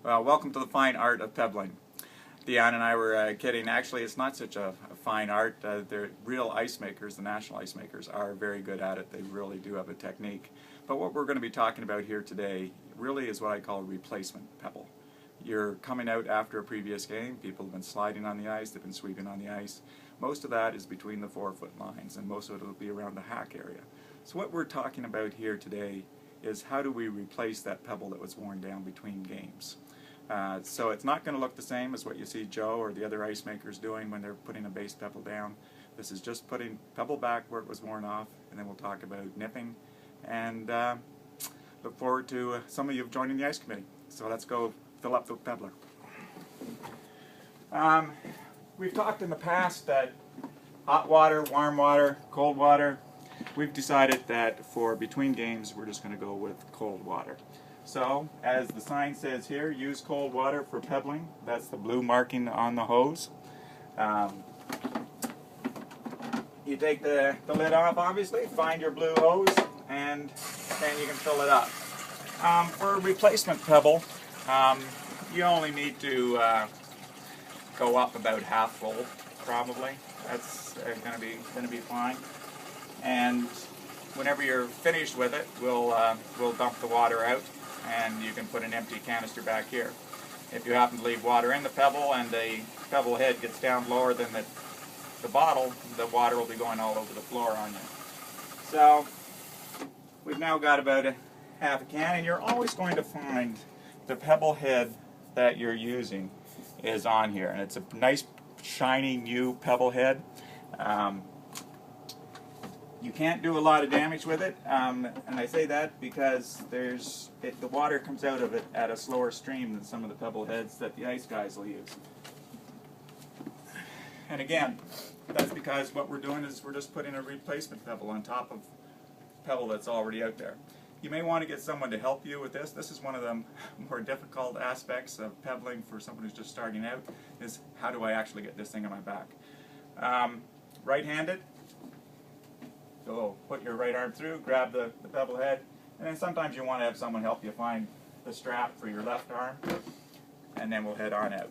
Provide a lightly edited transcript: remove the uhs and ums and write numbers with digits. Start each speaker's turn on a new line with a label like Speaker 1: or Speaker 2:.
Speaker 1: Well, welcome to the fine art of pebbling. Dion and I were kidding. Actually, it's not such a fine art. The real ice makers, the national ice makers, are very good at it. They really do have a technique. But what we're going to be talking about here today really is what I call a replacement pebble. You're coming out after a previous game. People have been sliding on the ice. They've been sweeping on the ice. Most of that is between the 4-foot lines, and most of it will be around the hack area. So what we're talking about here today is how do we replace that pebble that was worn down between games. So it's not going to look the same as what you see Joe or the other ice makers doing when they're putting a base pebble down. This is just putting pebble back where it was worn off, and then we'll talk about nipping, and look forward to some of you joining the ice committee. So let's go fill up the pebbler. We've talked in the past that hot water, warm water, cold water. We've decided that for between games we're just going to go with cold water. So, as the sign says here, use cold water for pebbling. That's the blue marking on the hose. You take the lid off, obviously, find your blue hose, and then you can fill it up. For a replacement pebble, you only need to go up about half full, probably. That's going to be fine. And whenever you're finished with it, we'll dump the water out, and you can put an empty canister back here. If you happen to leave water in the pebble and the pebble head gets down lower than the bottle, the water will be going all over the floor on you. So we've now got about half a can, and you're always going to find the pebble head that you're using is on here, and it's a nice shiny new pebble head. You can't do a lot of damage with it, and I say that because the water comes out of it at a slower stream than some of the pebble heads that the ice guys will use. And again, that's because what we're doing is we're just putting a replacement pebble on top of pebble that's already out there. You may want to get someone to help you with this. This is one of the more difficult aspects of pebbling for someone who's just starting out, is how do I actually get this thing on my back. Right-handed. So put your right arm through, grab the pebble head, and then sometimes you want to have someone help you find the strap for your left arm, and then we'll head on out.